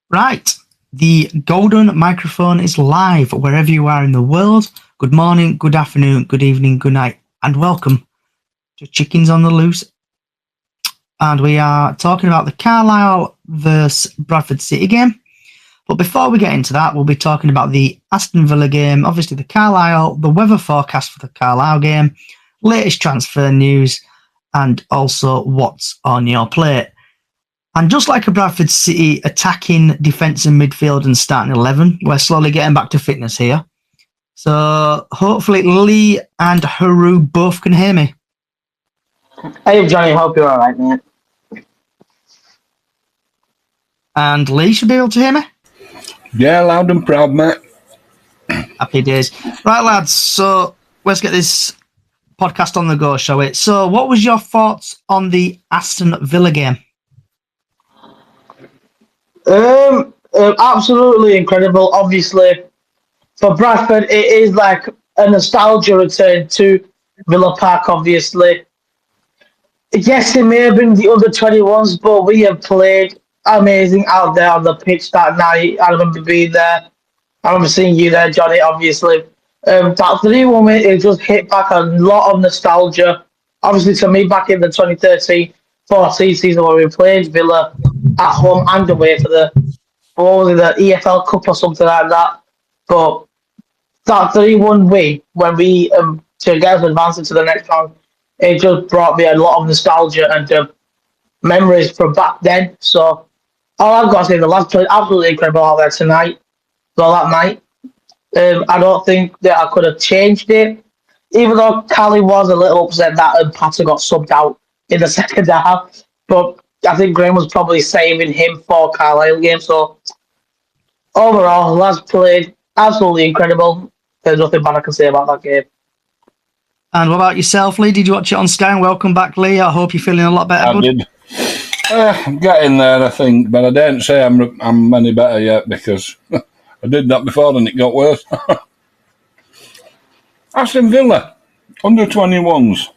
Right, the golden microphone is live wherever you are in the world. Good morning, good afternoon, good evening, good night, and welcome to Chickens on the Loose. And we are talking about the Carlisle versus Bradford City game. But before we get into that, we'll be talking about the Aston Villa game, obviously the Carlisle, the weather forecast for the Carlisle game, latest transfer news, and also what's on your plate. And just like a Bradford City attacking defence and midfield and starting 11, we're slowly getting back to fitness here. So hopefully Lee and Haru both can hear me. Hey, Johnny, hope you're all right, mate. And Lee should be able to hear me? Yeah, loud and proud, mate. Happy days. Right, lads, so let's get this podcast on the go, shall we? So what was your thoughts on the Aston Villa game? Absolutely incredible. Obviously, for Bradford, it is like a nostalgia return to Villa Park, obviously. Yes, it may have been the under 21s, but we have played amazing out there on the pitch that night. I remember being there. I remember seeing you there, Johnny, obviously. That 3-1 win, it just hit back a lot of nostalgia. Obviously, to me, back in the 2013-14 season where we played Villa at home and away for the EFL Cup or something like that. But that 3-1 win, when we to get us advancing to the next round, it just brought me a lot of nostalgia and memories from back then. So all I've got to say, the lads played absolutely incredible out there tonight. Well, that night. I don't think that I could have changed it, even though Callie was a little upset that Patter got subbed out in the second half. But I think Graham was probably saving him for Carlisle game. So overall, the lads played absolutely incredible. There's nothing bad I can say about that game. And what about yourself, Lee? Did you watch it on Sky? Welcome back, Lee. I hope you're feeling a lot better. I did. Getting there, I think, but I don't say I'm any better yet because I did that before and it got worse. Aston Villa, under 21s.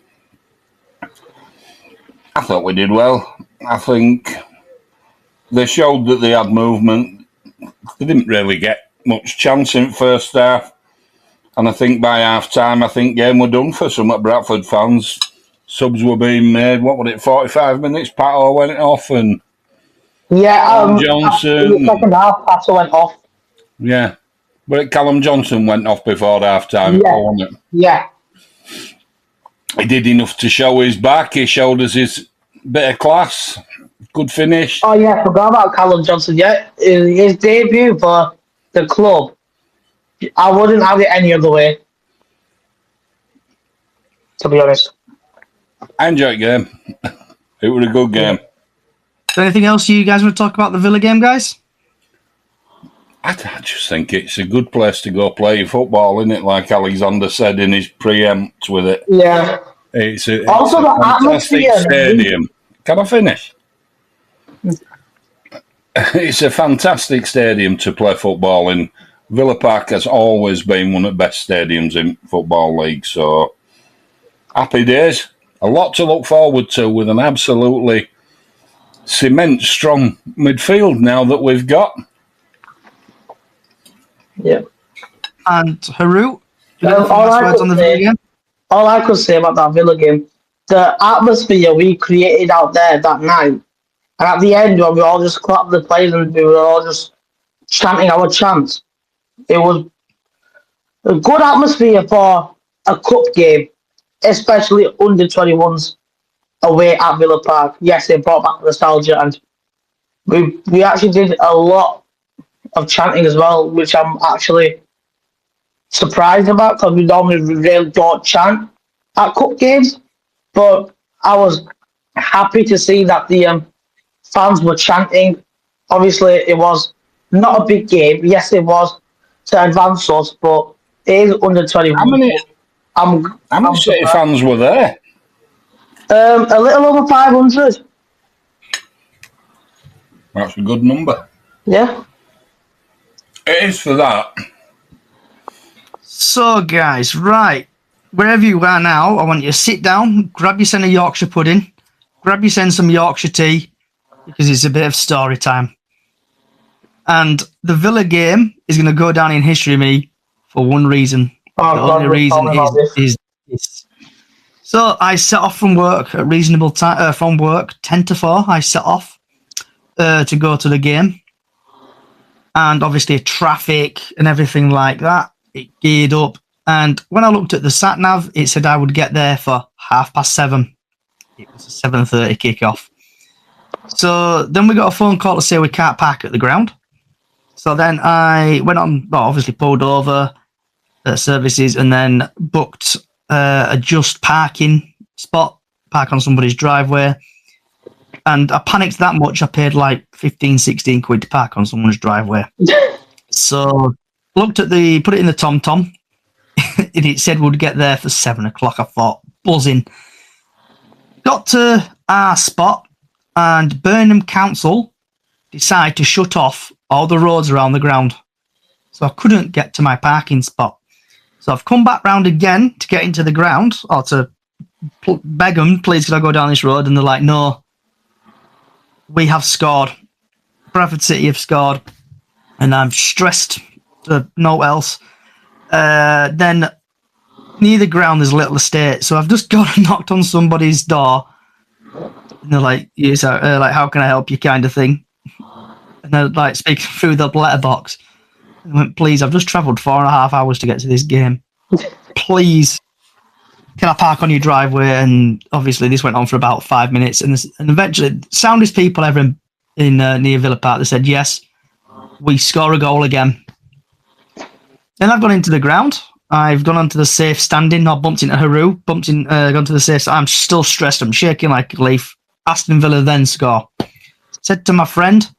I thought we did well. I think they showed that they had movement. They didn't really get much chance in first half. And I think by half-time, I think game were done for some Bradford fans. Subs were being made. What was it, 45 minutes? Pato went off and Johnson. In the second half, Pato went off. Yeah. But Callum Johnson went off before half-time, wasn't it? Yeah. He did enough to show his back. He showed us his bit of class. Good finish. Oh, yeah, I forgot about Callum Johnson. Yeah, his debut for the club, I wouldn't have it any other way, to be honest. I enjoyed the game. It was a good game. Is there anything else you guys want to talk about the Villa game, guys? I just think it's a good place to go play football, isn't it? Like Alexander said in his preempt with it. Yeah. It's a the fantastic atmosphere. stadium. Can I finish? It's a fantastic stadium to play football in. Villa Park has always been one of the best stadiums in Football League, so happy days. A lot to look forward to with an absolutely cement strong midfield now that we've got. Yeah. And Haru, all I could say about that Villa game, the atmosphere we created out there that night, and at the end when we all just clapped the players and we were all just chanting our chants, it was a good atmosphere for a cup game, especially under 21s away at Villa Park. Yes, it brought back nostalgia, and we actually did a lot of chanting as well, which I'm actually surprised about because we normally really don't chant at cup games. But I was happy to see that the fans were chanting. Obviously, it was not a big game. Yes, it was to advance us, but it is under 21. How many City fans were there? A little over 500. That's a good number. Yeah. It is for that. So, guys, right, wherever you are now, I want you to sit down, grab yourself a Yorkshire pudding, grab yourself some Yorkshire tea, because it's a bit of story time. And the Villa game is going to go down in history, me, for one reason. Oh, The God, only we're reason talking about this. is this. So I set off from work at reasonable time. From work, 10 to 4, I set off to go to the game. And obviously traffic and everything like that. It geared up. And when I looked at the sat-nav, it said I would get there for 7:30. It was a 7:30 kickoff. So then we got a phone call to say we can't park at the ground. So then I went on, well, obviously pulled over services and then booked a just parking spot, park on somebody's driveway. And I panicked that much, I paid like 15, 16 quid to park on someone's driveway. So put it in the TomTom, and it said we'd get there for 7 o'clock. I thought, buzzing. Got to our spot, and Burnham Council decided to shut off all the roads around the ground. So I couldn't get to my parking spot. So I've come back round again to get into the ground, or to beg them, please, could I go down this road? And they're like, no, we have scored. Bradford City have scored. And I'm stressed to no else. Then near the ground there's a little estate. So I've just gone and knocked on somebody's door. And they're like, yes, like, how can I help you, kind of thing. And they're like speaking through the letterbox. And I went, please, I've just travelled 4.5 hours to get to this game. Please, can I park on your driveway? And obviously this went on for about 5 minutes. And eventually, soundest people ever in near Villa Park, they said, yes, we score a goal again. Then I've gone into the ground. I've gone onto the safe standing. I bumped into Haru, gone to the safe. I'm still stressed. I'm shaking like a leaf. Aston Villa then score. Said to my friend,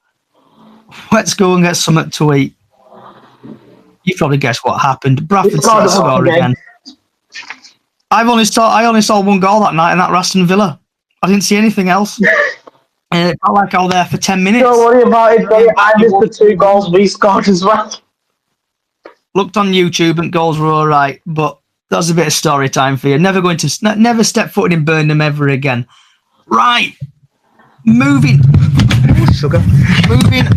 let's go and get something to eat. You probably guessed what happened. Bradford City score again. I only saw one goal that night, and that was Aston Villa. I didn't see anything else. It felt like I was there for 10 minutes. Don't worry about it, buddy. I missed the 2 goals we scored as well. Looked on YouTube and goals were all right, but that's a bit of story time for you. Never step foot in Burnham ever again. Right, moving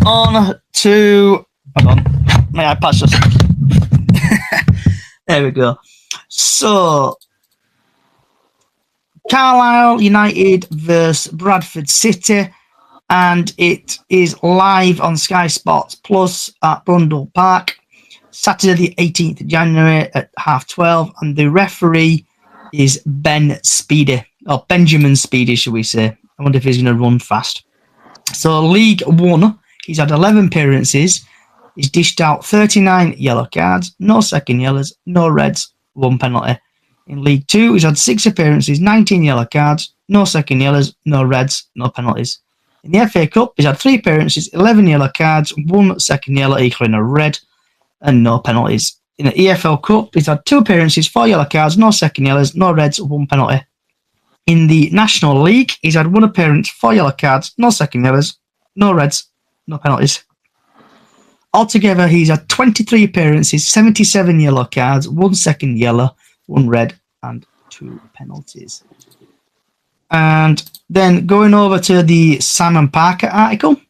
on to. Hold on, my iPad's just. There we go. So, Carlisle United versus Bradford City, and it is live on Sky Sports Plus at Brundle Park, Saturday the 18th of January at 12:30, and the referee is Benjamin Speedy, should we say. I wonder if he's going to run fast. So League 1, he's had 11 appearances. He's dished out 39 yellow cards, no second yellows, no reds, 1 penalty. In League 2, he's had 6 appearances, 19 yellow cards, no second yellows, no reds, no penalties. In the FA Cup, he's had 3 appearances, 11 yellow cards, 1 second yellow equaling a red, and no penalties. In the EFL Cup, he's had 2 appearances, 4 yellow cards, no second yellows, no reds, 1 penalty. In the National League, he's had 1 appearance, 4 yellow cards, no second yellows, no reds, no penalties. Altogether, he's had 23 appearances, 77 yellow cards, 1 second yellow, 1 red, and 2 penalties. And then going over to the Simon Parker article.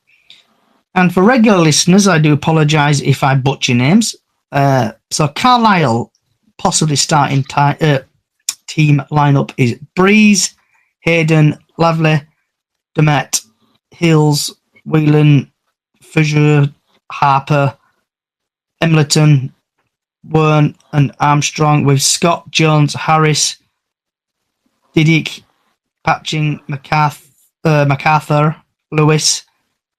And for regular listeners, I do apologise if I butcher names. So Carlisle possibly starting team lineup is Breeze, Hayden, Lavely, Demet, Hills, Whelan, Fisher, Harper, Embleton, Wern, and Armstrong, with Scott, Jones, Harris, Didick, Patching, MacArthur, Lewis.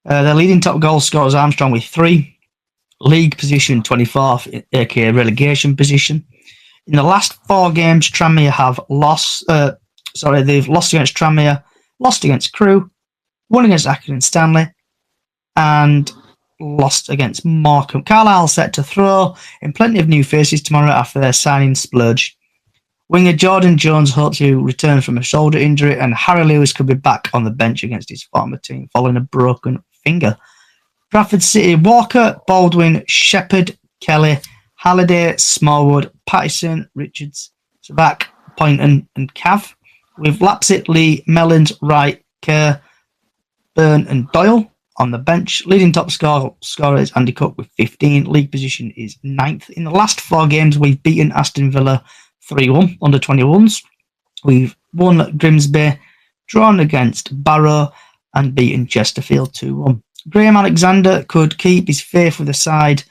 Their leading top goal scorers Armstrong with 3. League position 24th, aka relegation position. In the last 4 games, Tranmere have lost. They've lost against Tranmere, lost against Crewe, won against Accrington Stanley, and lost against Morecambe. Carlisle set to throw in plenty of new faces tomorrow after their signing splurge. Winger Jordan Jones hopes to return from a shoulder injury, and Harry Lewis could be back on the bench against his former team following a broken finger. Bradford City, Walker, Baldwin, Shepherd, Kelly, Halliday, Smallwood, Pattison, Richards, Savak, Poynton, and Cav, with Lapsett, Lee, Mellons, Wright, Kerr, Byrne, and Doyle. on the bench. Leading top scorer is Andy Cook with 15. League position is 9th. In the last 4 games, we've beaten Aston Villa 3-1 under 21s. We've won Grimsby, drawn against Barrow, and beaten Chesterfield 2-1. Graham Alexander could keep his faith with the side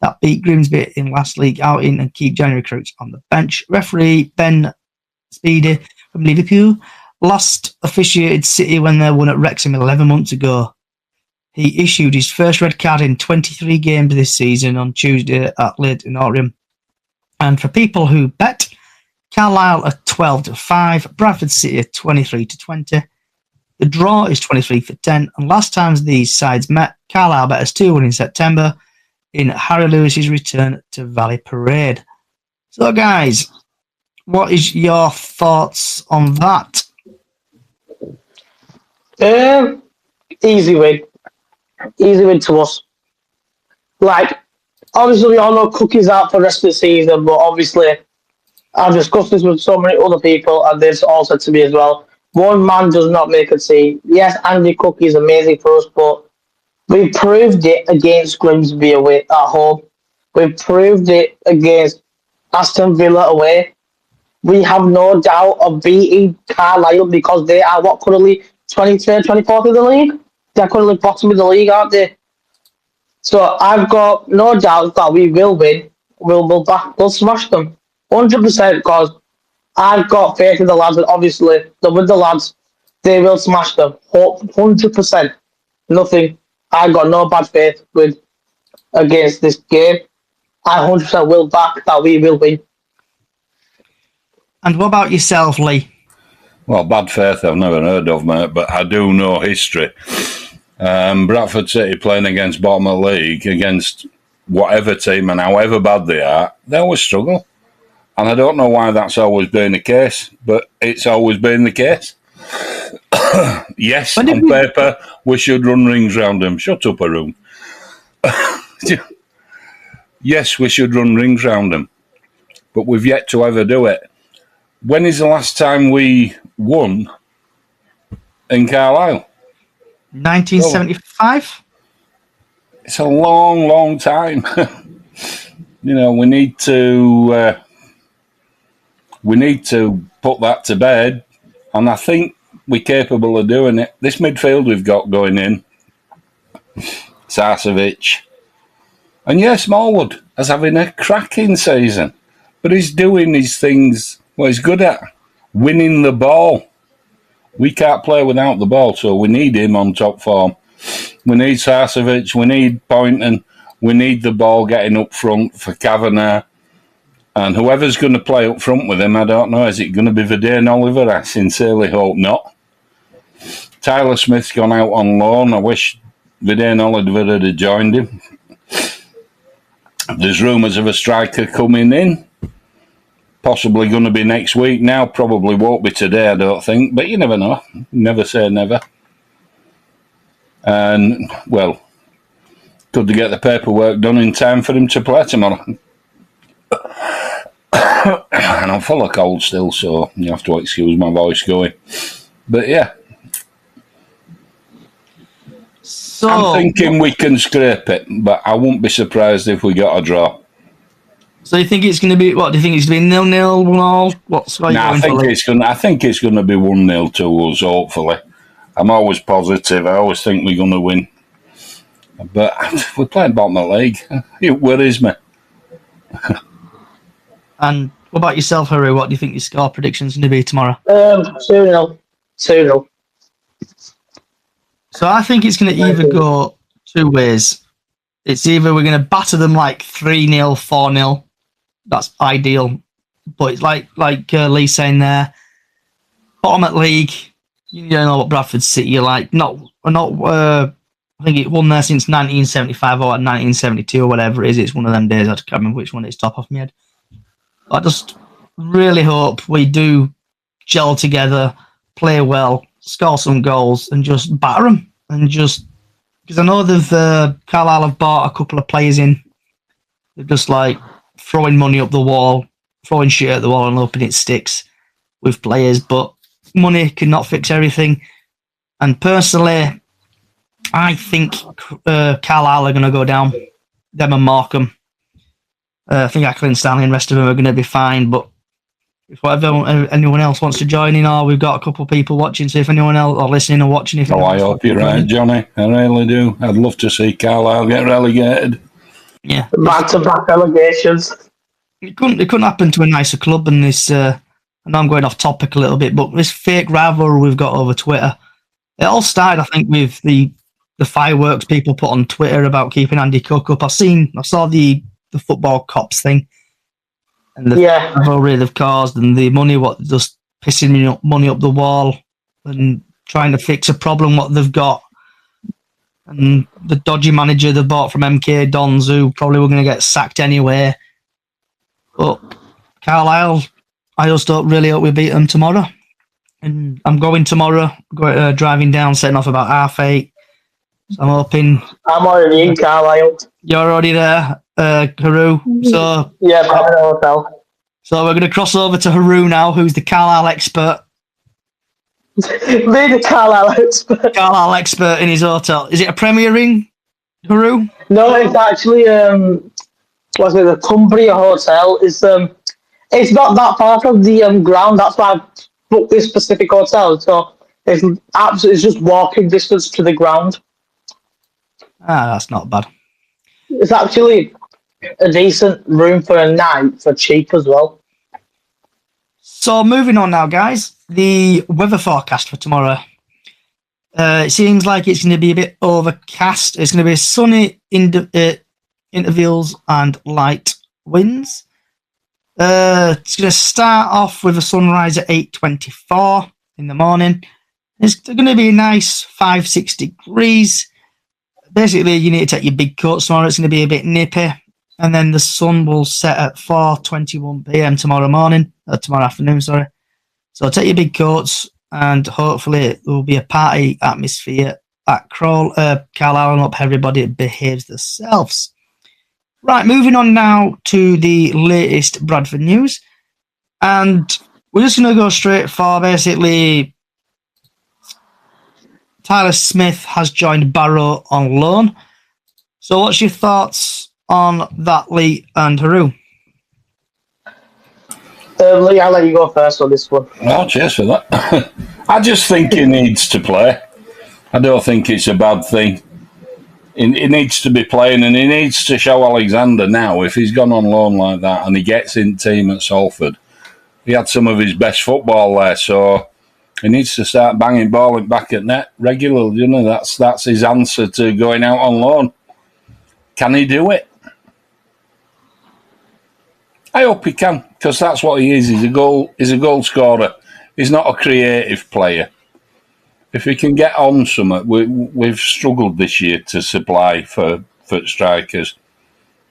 that beat Grimsby in last league outing and keep January recruits on the bench. Referee Ben Speedy from Liverpool last officiated City when they won at Wrexham 11 months ago. He issued his first red card in 23 games this season on Tuesday at Leighton Orient. And for people who bet, Carlisle are 12-5, Bradford City are 23-20. The draw is 23-10, and last times these sides met, Carlisle bet us 2-1 in September in Harry Lewis's return to Valley Parade. So, guys, what is your thoughts on that? Easy win. Easy win to us. Like, obviously, we all know Cookie's out for the rest of the season, but obviously, I've discussed this with so many other people, and they've all said to me as well, one man does not make a team. Yes, Andy Cookie is amazing for us, but we proved it against Grimsby away at home. We proved it against Aston Villa away. We have no doubt of beating Carlisle because they are currently 23rd, 24th in the league? They're currently bottom of the league, aren't they? So I've got no doubt that we will win. We'll smash them 100% because I've got faith in the lads, and obviously with the lads, they will smash them 100%. Nothing. I got no bad faith against this game. I 100% will back that we will win. And what about yourself, Lee? Well, bad faith I've never heard of, mate, but I do know history. Bradford City playing against bottom of the league, against whatever team and however bad they always struggle. And I don't know why that's always been the case, but it's always been the case. Yes, on paper, we should run rings round them. Shut up, Arun. Yes, we should run rings round them, but we've yet to ever do it. When is the last time we won in Carlisle? 1975? It's a long, long time. We need to put that to bed, and I think we're capable of doing it. This midfield we've got going in, Sarcevic, and yes, Smallwood is having a cracking season, but he's doing his things what he's good at, winning the ball. We can't play without the ball, so we need him on top form. We need Sarcevic, we need Poynton, we need the ball getting up front for Kavanagh. And whoever's going to play up front with him, I don't know. Is it going to be Verdane Oliver? I sincerely hope not. Tyler Smith's gone out on loan. I wish Verdane Oliver had joined him. There's rumours of a striker coming in. Possibly going to be next week now. Probably won't be today, I don't think. But you never know. Never say never. And, well, could they get the paperwork done in time for him to play tomorrow? And I'm full of cold still, so you have to excuse my voice going. But yeah. So, I'm thinking we can scrape it, but I won't be surprised if we got a draw. So you think it's going to be, what, do you think it's going to be 0-0, 1-0? What's going I think it's going to be 1-0 to us, hopefully. I'm always positive. I always think we're going to win. But we're playing bottom of the league. It worries me. And what about yourself, Harry? What do you think your score prediction's going to be tomorrow? 2-0. 2-0. So I think it's going to either go two ways. It's either we're going to batter them like 3-0, 4-0. That's ideal. But it's like Lee's saying there, bottom at league, you don't know what Bradford City are like. I think it won there since 1975 or 1972 or whatever it is. It's one of them days. I can't remember which one it's top off my head. I just really hope we do gel together, play well, score some goals, and just batter them. And just because I know Carlisle have bought a couple of players in. They're just like throwing money up the wall, throwing shit at the wall, and hoping it sticks with players. But money cannot fix everything. And personally, I think Carlisle are going to go down. Them and Markham. I think Acklin, Stanley, and the rest of them are going to be fine. But if anyone else wants to join in, or we've got a couple of people watching, so if anyone else or listening or watching, if I hope you're right, Johnny. I really do. I'd love to see Carlisle get relegated. Yeah, back-to-back relegations. It couldn't happen to a nicer club. And this, I know I'm going off topic a little bit, but this fake rivalry we've got over Twitter, it all started, I think, with the fireworks people put on Twitter about keeping Andy Cook up. I saw the football cops thing, and the rivalry they've caused, and the money just pissing money up the wall, and trying to fix a problem what they've got, and the dodgy manager they bought from MK Dons, who probably were going to get sacked anyway. But Carlisle, I just really hope we beat them tomorrow. And I'm going tomorrow, driving down, setting off about 8:30. So I'm hoping. I'm already in Carlisle. You're already there, Haru. So yeah, back at the hotel. So we're going to cross over to Haru now, who's the Carlisle expert. Me, the Carlisle expert. Carlisle expert in his hotel. Is it a Premier Inn, Haru? No, it's actually the Cumbria Hotel. It's not that far from the ground. That's why I booked this specific hotel. So it's just walking distance to the ground. That's not bad. It's actually a decent room for a night for cheap as well. So moving on now, guys. The weather forecast for tomorrow. It seems like it's going to be a bit overcast. It's going to be sunny intervals and light winds. It's going to start off with a sunrise at 8:24 in the morning. It's going to be a nice 5-6 degrees. Basically, you need to take your big coats tomorrow. It's going to be a bit nippy. And then the sun will set at 4:21 p.m. tomorrow afternoon, sorry. So take your big coats, and hopefully there will be a party atmosphere at Carlisle, and hope everybody behaves themselves. Right, moving on now to the latest Bradford news. And we're just going to go straight for basically Tyler Smith has joined Barrow on loan. So what's your thoughts on that, Lee and Haru? Lee, I'll let you go first on this one. Oh, cheers for that. I just think he needs to play. I don't think it's a bad thing. He needs to be playing, and he needs to show Alexander now, if he's gone on loan like that and he gets in team at Salford. He had some of his best football there, so he needs to start banging ball back at net regularly. You know, that's his answer to going out on loan. Can he do it? I hope he can, because that's what he is. He's a goal scorer. He's not a creative player. If he can get on something, we've struggled this year to supply for strikers,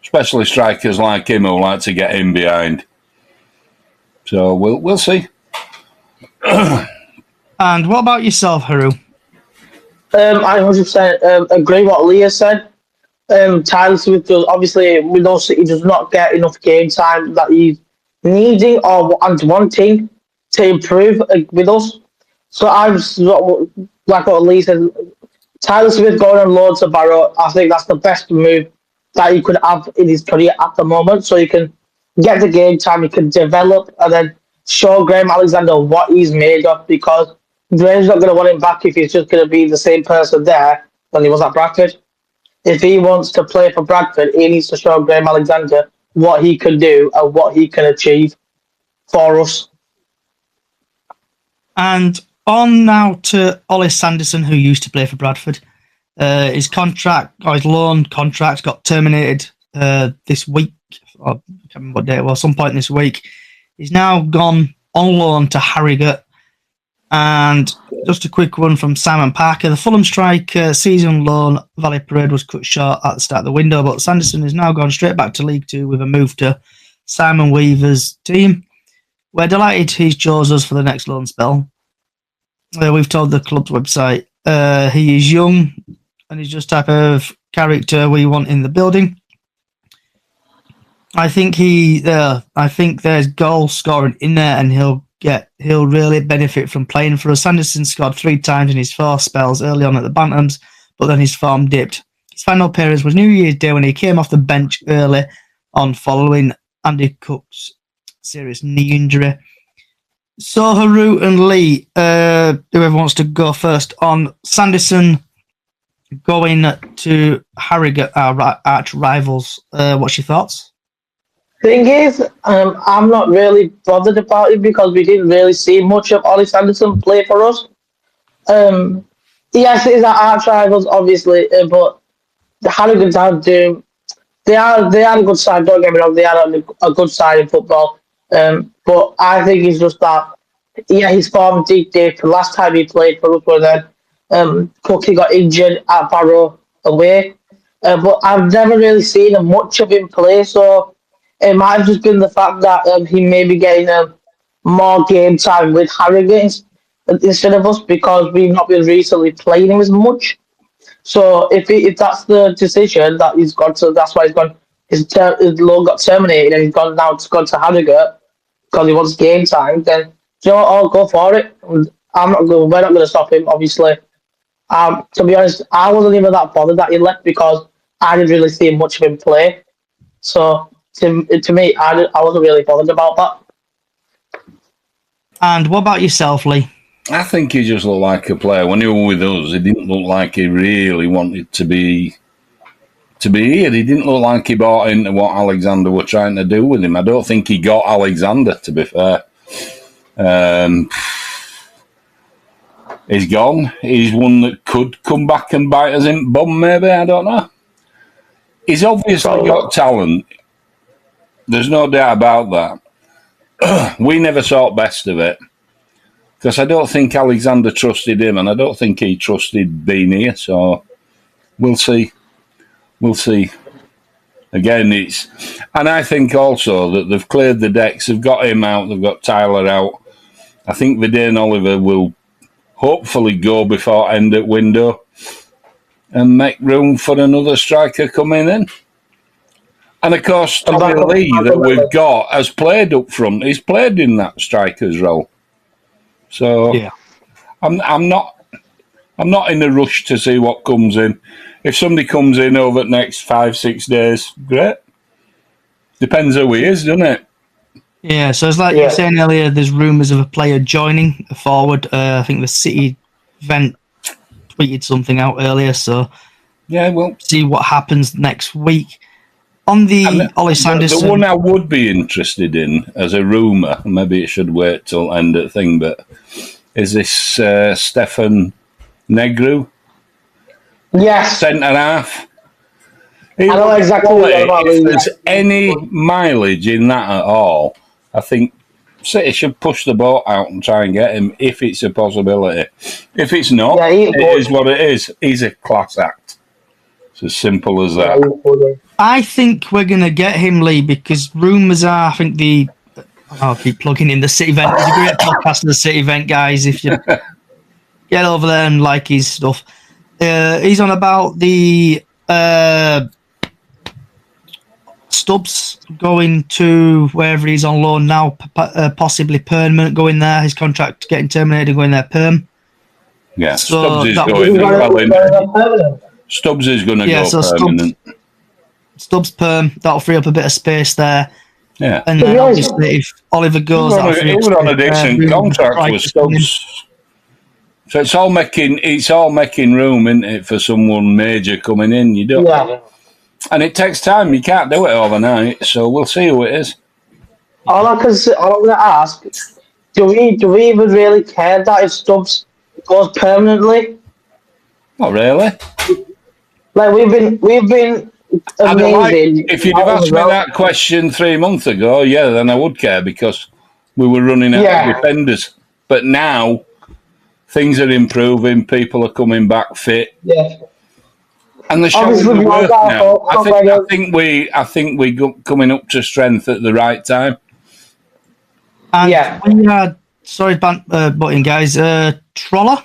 especially strikers like him who like to get in behind. So we'll see. And what about yourself, Haru? I 100% agree what Leah said. Tyler Smith does, obviously, we know he does not get enough game time that he's needing and wanting to improve with us. So like what Lee said, Tyler Smith going on loan to Barrow, I think that's the best move that he could have in his career at the moment. So he can get the game time, he can develop, and then show Graham Alexander what he's made of, because Graham's not going to want him back if he's just going to be the same person there than he was at Bradford. If he wants to play for Bradford, he needs to show Graham Alexander what he can do and what he can achieve for us. And on now to Ollie Sanderson, who used to play for Bradford. His loan contract got terminated this week. I can't remember what day it was, some point this week. He's now gone on loan to Harrogate. And just a quick one from Simon Parker. The Fulham striker season loan Valley Parade was cut short at the start of the window, but Sanderson has now gone straight back to League Two with a move to Simon Weaver's team. We're delighted he's chose us for the next loan spell. We've told the club's website he is young and he's just type of character we want in the building. I think there's goal scoring in there, and he'll really benefit from playing for us. Sanderson scored 3 times in his 4 spells early on at the Bantams, but then his form dipped. His final appearance was New Year's Day when he came off the bench early on following Andy Cook's serious knee injury. So Haru and Lee, whoever wants to go first on Sanderson going to Harrogate, our arch rivals. What's your thoughts? Thing is, I'm not really bothered about it because we didn't really see much of Ollie Sanderson play for us. Yes, it is our arch rivals, obviously, but the Harrogate are doing. They are a good side. Don't get me wrong, they are a good side in football. But I think it's just that, his form did dip. Last time he played for us was then Cookie got injured at Barrow away. But I've never really seen much of him play, so it might have just been the fact that he may be getting more game time with Harrogate instead of us because we've not been recently playing him as much. So if that's the decision that he's gone to, that's why he's gone. His loan got terminated and he's gone to Harrogate because he wants game time. Then I'll go for it. I'm not going. We're not going to stop him. Obviously, to be honest, I wasn't even that bothered that he left because I didn't really see much of him play. So to me, I wasn't really bothered about that. And what about yourself, Lee? I think he just looked like a player. When he was with us, he didn't look like he really wanted to be here. He didn't look like he bought into what Alexander were trying to do with him. I don't think he got Alexander, to be fair. He's gone. He's one that could come back and bite us in the bum, maybe. I don't know. He's obviously got talent. There's no doubt about that. We never saw best of it. Because I don't think Alexander trusted him, and I don't think he trusted being here. So we'll see. We'll see. Again, and I think also that they've cleared the decks. They've got him out. They've got Tyler out. I think Vidane Oliver will hopefully go before end at window and make room for another striker coming in. And of course, Tommy Lee that we've got has played up front. He's played in that striker's role. So yeah. I'm not in a rush to see what comes in. If somebody comes in over the next 5-6 days, great. Depends who he is, doesn't it? Yeah, so it's like you were saying earlier, there's rumours of a player joining a forward. I think the City event tweeted something out earlier, so yeah, we'll see what happens next week. On the Ollie Sanderson... The one I would be interested in as a rumour, maybe it should wait till end of the thing, but is this Stefan Negru? Yes. Centre half. I know exactly what you're about. If there's any mileage in that at all, I think City should push the boat out and try and get him if it's a possibility. If it's not, it is what it is. He's a class act. It's as simple as that. I think we're going to get him, Lee, because rumours are, I think I'll keep plugging in the City Event. It's a great podcast, the City Event, guys, if you get over there and like his stuff. He's on about the Stubbs going to wherever he's on loan now, possibly permanent, going there. His contract getting terminated, going there perm. Yeah, so Stubbs is going. Stubbs is going to go permanent. Stubbs perm. That'll free up a bit of space there. Yeah, and then obviously if Oliver goes, he was on a decent contract with Stubbs. So it's all making room, isn't it, for someone major coming in? You don't. Yeah. And it takes time. You can't do it overnight. So we'll see who it is. All I'm going to ask: Do we even really care that if Stubbs goes permanently? Not really. Like we've been amazing. If you'd have asked me that question 3 months ago, yeah, then I would care because we were running out of defenders. But now things are improving. People are coming back fit. Yeah. And the show's the work now. I think we coming up to strength at the right time. And when you had, sorry, butting guys, Troller.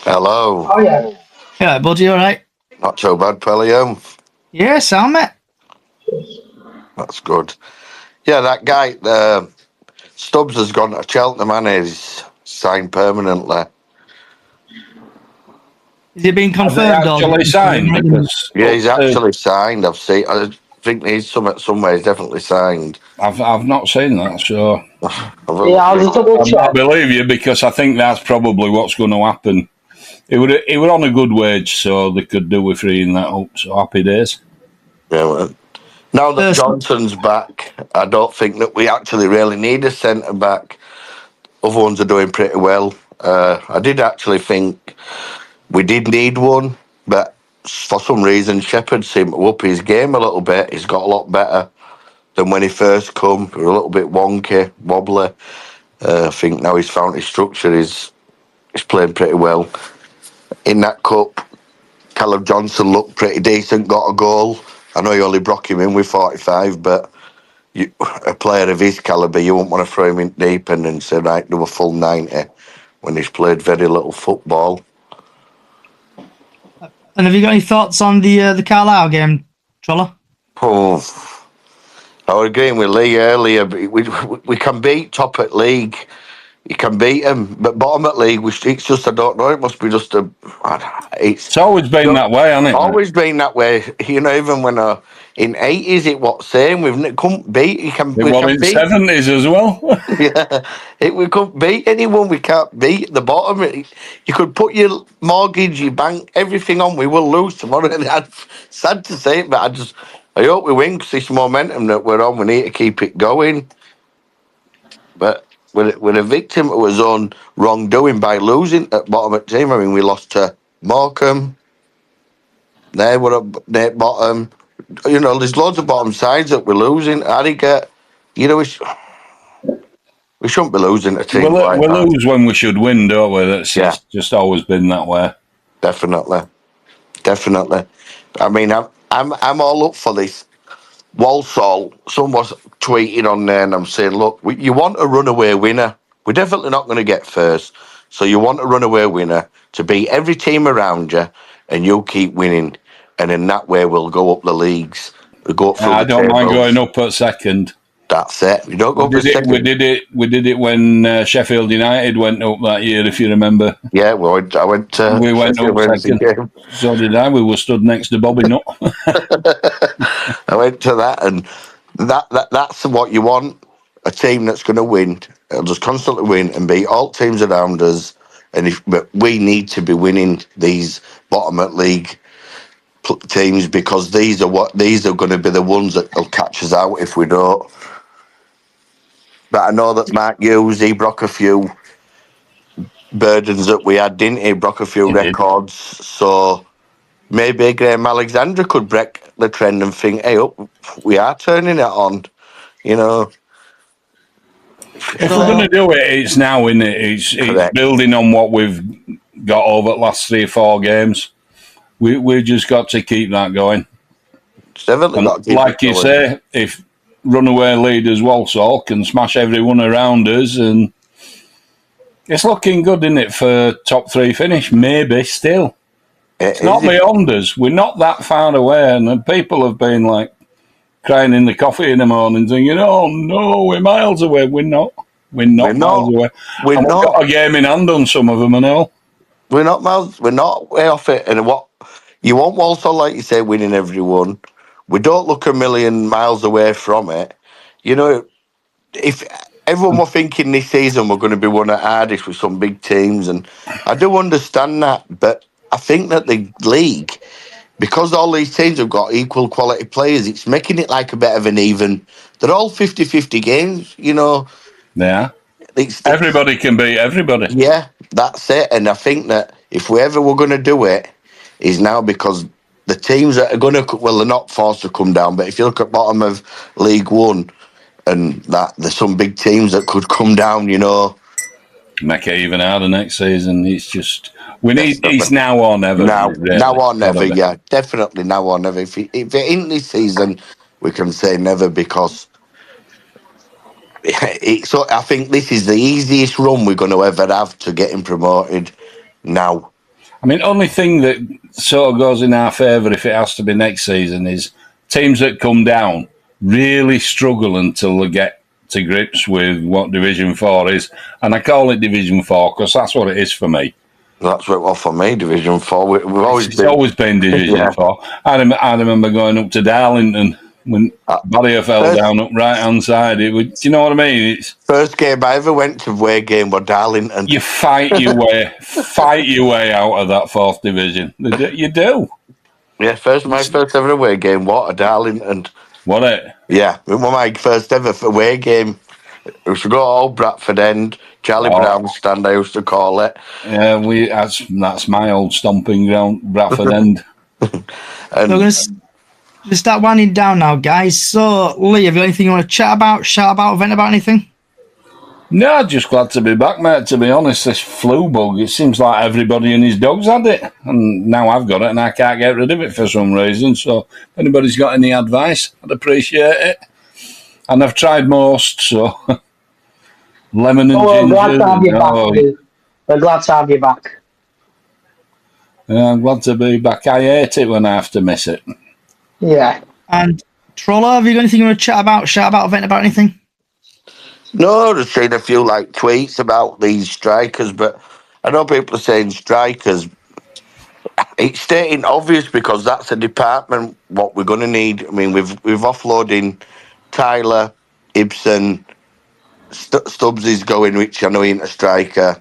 Hello. Oh yeah. Yeah, buddy, all right? Not so bad, Pellium. Yeah, sound mate. That's good. Yeah, that guy, Stubbs has gone to Cheltenham and he's signed permanently. Is it being Has it confirmed or? actually signed? Because Yeah, he's actually signed. I've seen. I think he's somewhere. He's definitely signed. I've not seen that, so Yeah, I'll just double I check. believe you, because I think that's probably what's going to happen. He were on a good wage, so they could do with freeing that up. So happy days. Yeah. Well, now that Johnson's back, I don't think that we actually really need a centre back. Other ones are doing pretty well. I did actually think we did need one, but for some reason Shepherd seemed to up his game a little bit. He's got a lot better than when he first come. He was a little bit wonky, wobbly. I think now he's found his structure. He's playing pretty well. In that cup, Callum Johnson looked pretty decent, got a goal. I know you only broke him in with 45, but a player of his calibre, you wouldn't want to throw him in deep end and say, right, do a full 90 when he's played very little football. And have you got any thoughts on the Carlisle game, Troller? Oh, I was agreeing with Lee earlier. But we can beat top at league. You can beat them, but bottom at league, it's just, I don't know, it must be just It's always been that way, hasn't it? Always been that way. You know, even when in 80s, it was same. Couldn't beat. It was in 70s as well. Yeah, we couldn't beat anyone. We can't beat the bottom. You could put your mortgage, your bank, everything on. We will lose tomorrow. And sad to say it, but I hope we win, because this momentum that we're on, we need to keep it going. But we're a victim of his own wrongdoing by losing at bottom of the team. I mean, we lost to Morecambe. There we're at bottom. You know, there's loads of bottom sides that we're losing. Harrogate, you know, we shouldn't be losing a team like we that. lose when we should win, don't we? It's just always been that way. Definitely. I mean, I'm all up for this. Walsall, someone was tweeting on there, and I'm saying, look, you want a runaway winner. We're definitely not going to get first. So you want a runaway winner to beat every team around you, and you'll keep winning. And in that way, we'll go up the leagues. We'll go up through I the don't mind tables. going up at second. That's it. You don't go up at second. We did it when Sheffield United went up that year, if you remember. Yeah, well, I went to we went up second. Game. So did I. We were stood next to Bobby Nutt. I went to that, and that's what you want. A team that's going to win. It'll just constantly win and beat all teams around us. But we need to be winning these bottom at league teams, because these are going to be the ones that will catch us out if we don't. But I know that Mark Hughes, he broke a few burdens that we had, didn't he? Broke a few records. So maybe Graham Alexander could break the trend and think, hey, we are turning it on, you know. If we're going to do it, it's now, isn't it? It's building on what we've got over the last 3 or 4 games. We just got to keep that going. Definitely got to keep like you say, if runaway leaders Walsall can smash everyone around us, and it's looking good, isn't it, for top 3 finish? Maybe still. It's not beyond us. We're not that far away, and people have been like crying in the coffee in the morning, thinking, "Oh no, we're miles away." We're not. We're not miles away. We've got a game in hand on some of them, I know. We're not miles. We're not way off it. And what you want, Walsall, like you say, winning everyone. We don't look a million miles away from it. You know, if everyone were thinking this season we're going to be one of the hardest with some big teams, and I do understand that, but I think that the league, because all these teams have got equal quality players, it's making it like a bit of an even. They're all 50-50 games, you know. Yeah. Everybody can beat everybody. Yeah, that's it. And I think that if we ever were going to do it, is now, because the teams that are going to, well, they're not forced to come down, but if you look at bottom of League One, and that there's some big teams that could come down, you know. Make it even harder next season. It's just, it's now or never. Now or never, yeah. Definitely now or never. If it ain't this season, we can say never, because so I think this is the easiest run we're going to ever have to getting promoted now. I mean, only thing that sort of goes in our favour if it has to be next season is teams that come down really struggle until they get to grips with what Division 4 is. And I call it Division 4 because that's what it is for me. That's what it was for me, Division 4. We've always It's been... always been Division 4. I remember going up to Darlington when Barrier fell down up right-hand side. Do you know what I mean? First game I ever went to away game was Darlington. You fight your way out of that 4th division. You do. Yeah, my first ever away game was at Darlington. Was it? Yeah, it was my first ever away game. It was to go to Old Bradford End, Charlie Brown stand, I used to call it. Yeah, that's my old stomping ground, Bradford End. And we're going to start winding down now, guys. So, Lee, have you anything you want to chat about, shout about, vent about anything? No, just glad to be back, mate, to be honest. This flu bug, it seems like everybody and his dog's had it. And now I've got it and I can't get rid of it for some reason. So if anybody's got any advice, I'd appreciate it. And I've tried most, so... Lemon and ginger. We're glad to have you back. We're glad to have you back. Yeah, I'm glad to be back. I hate it when I have to miss it. Yeah. And Troller, have you got anything you want to chat about, shout about, vent about anything? No, I've seen a few tweets about these strikers, but I know people are saying strikers. It's stating obvious because that's a department what we're going to need. I mean, we've offloading Tyler, Ibsen, Stubbs is going, which I know ain't a striker.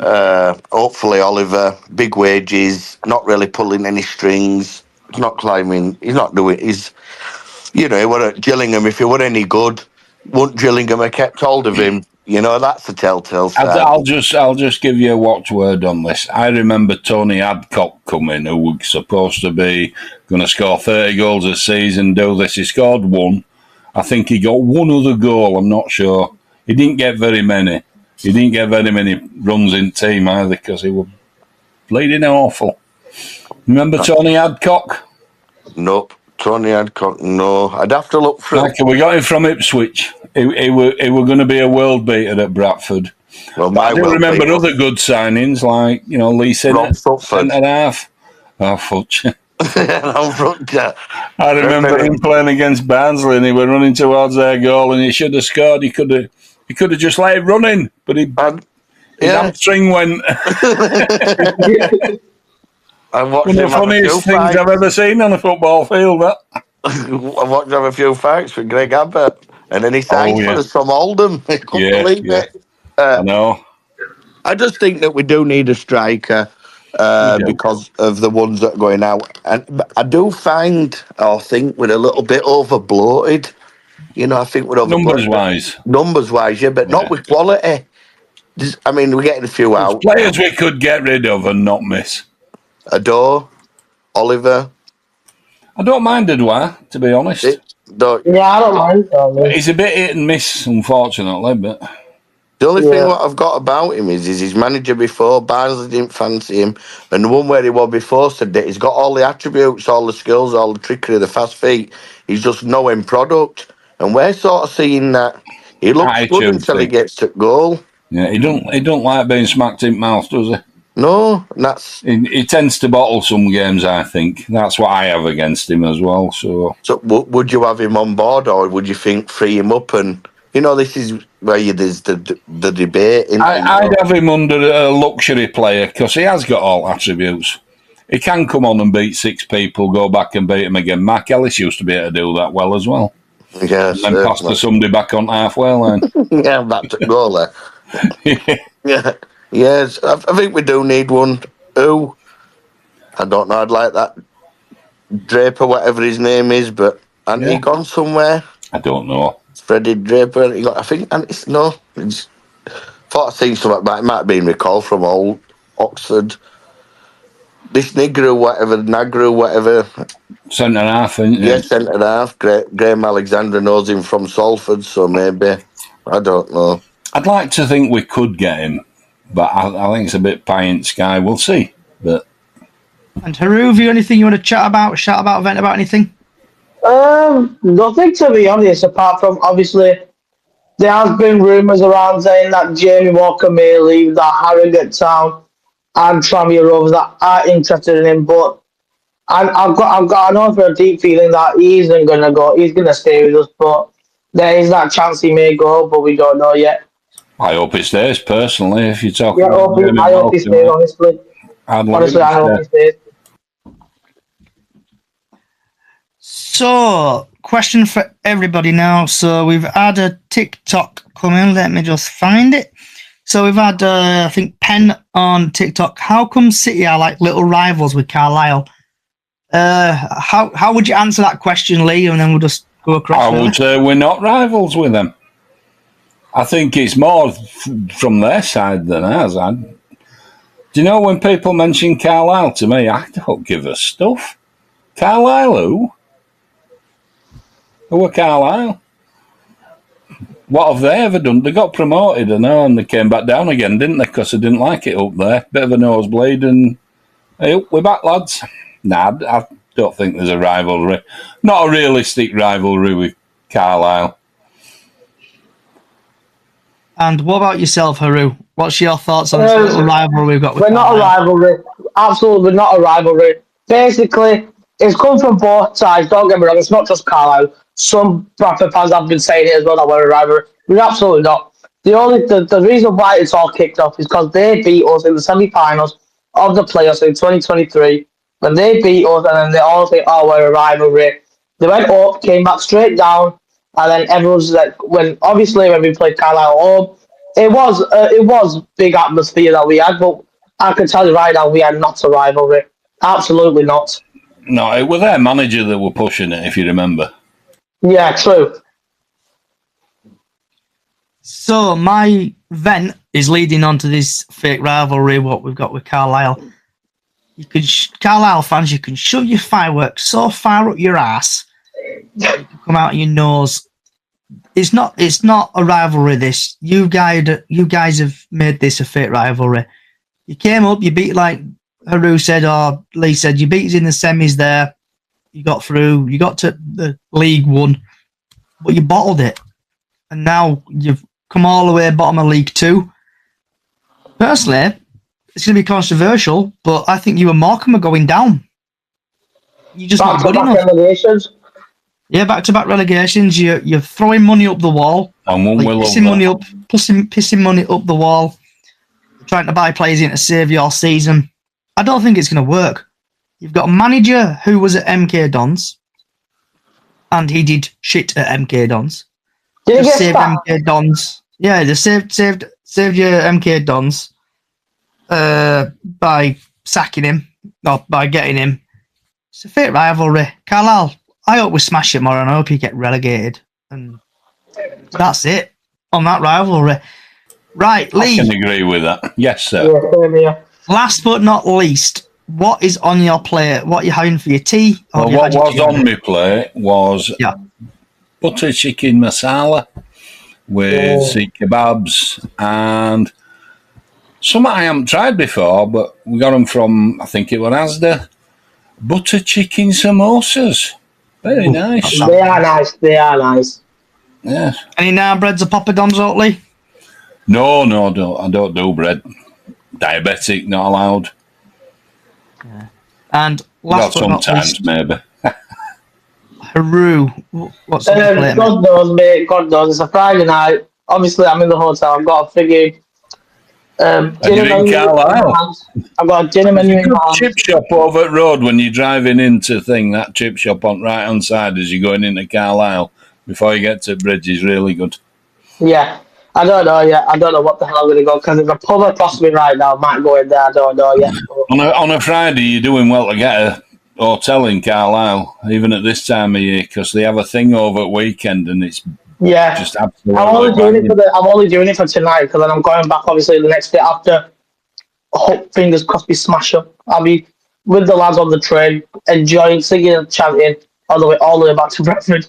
Hopefully Oliver, big wages, not really pulling any strings. He's not climbing. He's not doing. He were at Gillingham. If he were any good, wouldn't Gillingham have kept hold of him? That's the telltale sign. I'll just give you a watchword on this. I remember Tony Adcock coming, who was supposed to be going to score 30 goals a season, do this. He scored 1. I think he got 1 other goal, I'm not sure. He didn't get very many. He didn't get very many runs in team either because he was bleeding awful. Remember Tony Adcock? Nope. Tony Adcock, no. I'd have to look through. We got him from Ipswich. He were going to be a world beater at Bradford. Well, I do remember other good signings like, Lee Sinnott, centre-half. Oh, fudge. I remember him playing against Barnsley and he was running towards their goal and he should have scored. He could have just let it run in, but his hamstring went. One of the funniest things I've ever seen on a football field, that. I watched him have a few fights with Greg Abbott and then he signed for us from Oldham. I couldn't believe it. I know. I just think that we do need a striker. Because of the ones that are going out. And I do think we're a little bit over bloated. I think we're over Numbers wise, yeah, but not with quality. We're getting a few out. Players we could get rid of and not miss. Adore, Oliver. I don't mind Edouard, to be honest. I don't mind. He's a bit hit and miss, unfortunately, but... The only thing what I've got about him is his manager before, Barnsley didn't fancy him, and the one where he was before said that he's got all the attributes, all the skills, all the trickery, the fast feet. He's just no end product. And we're sort of seeing that he looks good until he gets to goal. Yeah, he don't like being smacked in the mouth, does he? No, that's... He tends to bottle some games, I think. That's what I have against him as well, so... So would you have him on board, or would you think free him up and... this is where there's the debate. I'd have him under a luxury player because he has got all attributes. He can come on and beat 6 people, go back and beat him again. Mark Ellis used to be able to do that well as well. Yes. And then pass to somebody back on halfway line. Yeah, back to goal there. Yeah. Yes, I think we do need one. Who? I don't know. I'd like that Draper, whatever his name is, but hasn't he gone somewhere? I don't know. Freddie Draper, I think, and it's no. Thought I seen something about it. Might have been recalled from old Oxford. This Negru, whatever. Centre half, isn't he? Yeah, centre half. Graham Alexander knows him from Salford, so maybe. I don't know. I'd like to think we could get him, but I think it's a bit pie in the sky. We'll see. But. And Haru, have you anything you want to chat about, shout about, vent about anything? Nothing to be honest, apart from obviously there has been rumours around saying that Jamie Walker may leave, that Harrogate Town and Tranmere Rovers that are interested in him, but I've got an for a deep feeling that he isn't gonna go. He's gonna stay with us, but there is that chance he may go, but we don't know yet. I hope it stays, personally, if you're talking Yeah, about Jamie I hope he Malcolm. stays, honestly. I'd love Honestly, him I to hope he stay. stays. So, question for everybody now. So, we've had a TikTok come in. Let me just find it. So, we've had, I think, Penn on TikTok. How come City are like little rivals with Carlisle? How would you answer that question, Lee? And then we'll just go across. I would say we're not rivals with them. I think it's more from their side than ours. Do you know when people mention Carlisle to me, I don't give a stuff. Carlisle who? Who are Carlisle? What have they ever done? They got promoted, I know, and they came back down again, didn't they? Because they didn't like it up there. Bit of a nosebleed, and hey, we're back, lads. Nah, I don't think there's a rivalry. Not a realistic rivalry with Carlisle. And what about yourself, Haru? What's your thoughts on this little rivalry we've got with We're not a Carlisle? rivalry. Absolutely not a rivalry. Basically, it's come from both sides. Don't get me wrong. It's not just Carlisle. Some Bradford fans have been saying it as well that we're a rivalry. We're absolutely not. The reason why it's all kicked off is because they beat us in the semi-finals of the playoffs in 2023. When they beat us, and then they all think, "Oh, we're a rivalry." They went up, came back straight down, and then everyone's like, when we played Carlisle home, it was big atmosphere that we had, but I can tell you right now, we are not a rivalry. Absolutely not. No, it was their manager that were pushing it, if you remember. Yeah, true. So my vent is leading on to this fake rivalry. What we've got with Carlisle. You could Carlisle fans, you can shove your fireworks so far up your ass, it can come out of your nose. It's not a rivalry. This you guys have made this a fake rivalry. You came up, you beat, like Haru said or Lee said, you beat us in the semis there. You got through. You got to the League One, but you bottled it, and now you've come all the way bottom of League Two. Personally, it's going to be controversial, but I think you and Morecambe are going down. You're just not good enough. Relegations. Yeah, back-to-back relegations. You're throwing money up the wall. And one will pissing money up the wall, trying to buy players in to save your season. I don't think it's going to work. You've got a manager who was at MK Dons, and he did shit at MK Dons. Did he get saved sacked? MK Dons. Yeah, they saved your MK Dons by sacking him, or by getting him. It's a fake rivalry. Carlisle, I hope we smash it more, and I hope you get relegated. And that's it on that rivalry. Right, Lee. I can agree with that. Yes, sir. Yeah, same here. Last but not least, what is on your plate? What are you having for your tea? Well, what was on my plate was butter chicken masala with sea kebabs and something I haven't tried before, but we got them from, I think it was Asda, butter chicken samosas. Very nice. They are nice. They are nice. Yeah. Any naan breads or poppadoms, Oatley? No, I don't do bread. Diabetic, not allowed. Yeah. And last but not sometimes, least, maybe. Haru, what's on your plate? God knows, mate. God knows. It's a Friday night. Obviously, I'm in the hotel. I've got a frigging dinner you're in Carlisle. I've got a dinner menu in my hand. Chip shop over at road when you're driving into that chip shop on right hand side as you're going into Carlisle before you get to Bridge is really good. Yeah. I don't know yet. I don't know what the hell I'm going to go because there's a pub across me right now. Might go in there. I don't know yet. On a Friday, you're doing well to get a hotel in Carlisle, even at this time of year, because they have a thing over at weekend and it's just absolutely. I'm only doing it for tonight because then I'm going back obviously the next day after. Hope fingers crossed we smash up. I'll be with the lads on the train, enjoying singing and chanting all the way back to Bradford.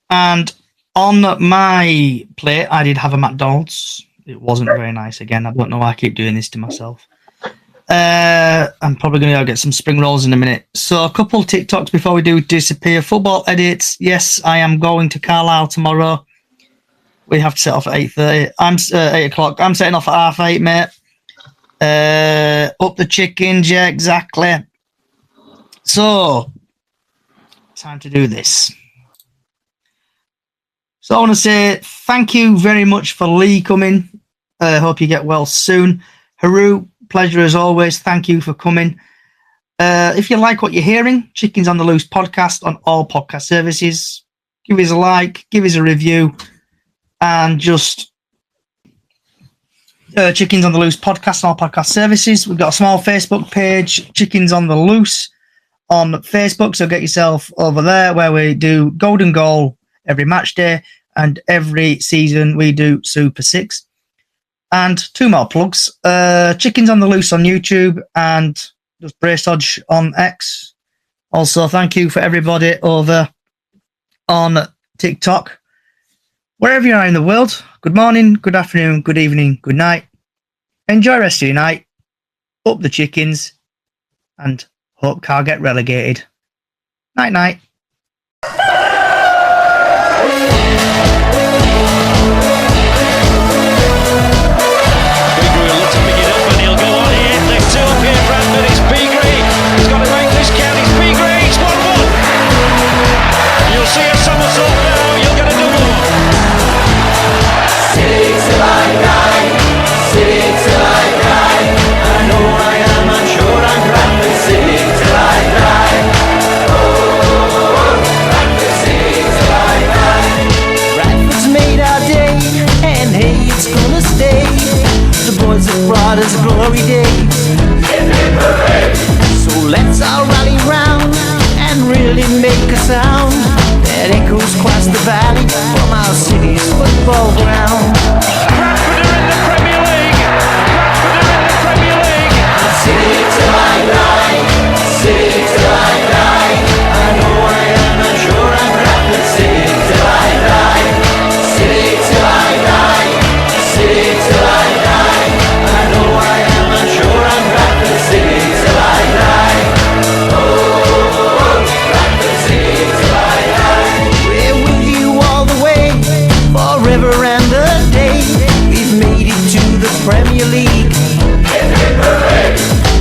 And on my plate, I did have a McDonald's. It wasn't very nice again. I don't know why I keep doing this to myself. I'm probably going to go get some spring rolls in a minute. So a couple TikToks before we do disappear. Football edits. Yes, I am going to Carlisle tomorrow. We have to set off at 8:30. I'm 8 o'clock. I'm setting off at 8:30, mate. Up the chickens, yeah, exactly. So, time to do this. So I want to say thank you very much for Lee coming. Hope you get well soon. Haru, pleasure as always. Thank you for coming. If you like what you're hearing, Chickens on the Loose podcast on all podcast services, give us a like, give us a review, and just Chickens on the Loose podcast on all podcast services. We've got a small Facebook page, Chickens on the Loose on Facebook, so get yourself over there where we do Golden Goal every match day, and every season we do Super 6. And 2 more plugs. Chickens on the Loose on YouTube and just Brace Dodge on X. Also, thank you for everybody over on TikTok. Wherever you are in the world, good morning, good afternoon, good evening, good night. Enjoy the rest of your night. Up the Chickens. And hope Carl get relegated. Night, night. Bradford, it's Beagrey. He's got to make this count. It's Beagrey. It's 1-1. You'll see a somersault now. You'll get a double one. City till I die. City till I die. I know I am. I'm sure I'm Bradford. City till I die. Oh, Bradford City till I die. Bradford's made our day, and hey, it's gonna stay. The boys have brought us glory days. So let's all rally round and really make a sound that echoes across the valley from our city's football ground. Bradford are in the Premier League. Bradford are in the Premier League. City till I die. City till I die. I know I am. I'm sure I'm Bradford. City till I die. City till I die. City till I die. I know I am. I'm sure I'm Bradford. City till I die. Oh, Bradford City till I die. We're with you all the way, forever and a day. We've made it to the Premier League.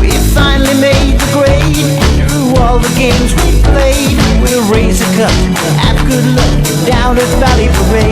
We finally made the grade. Through all the games we played, we'll raise a cup, have good luck down at Valley Parade.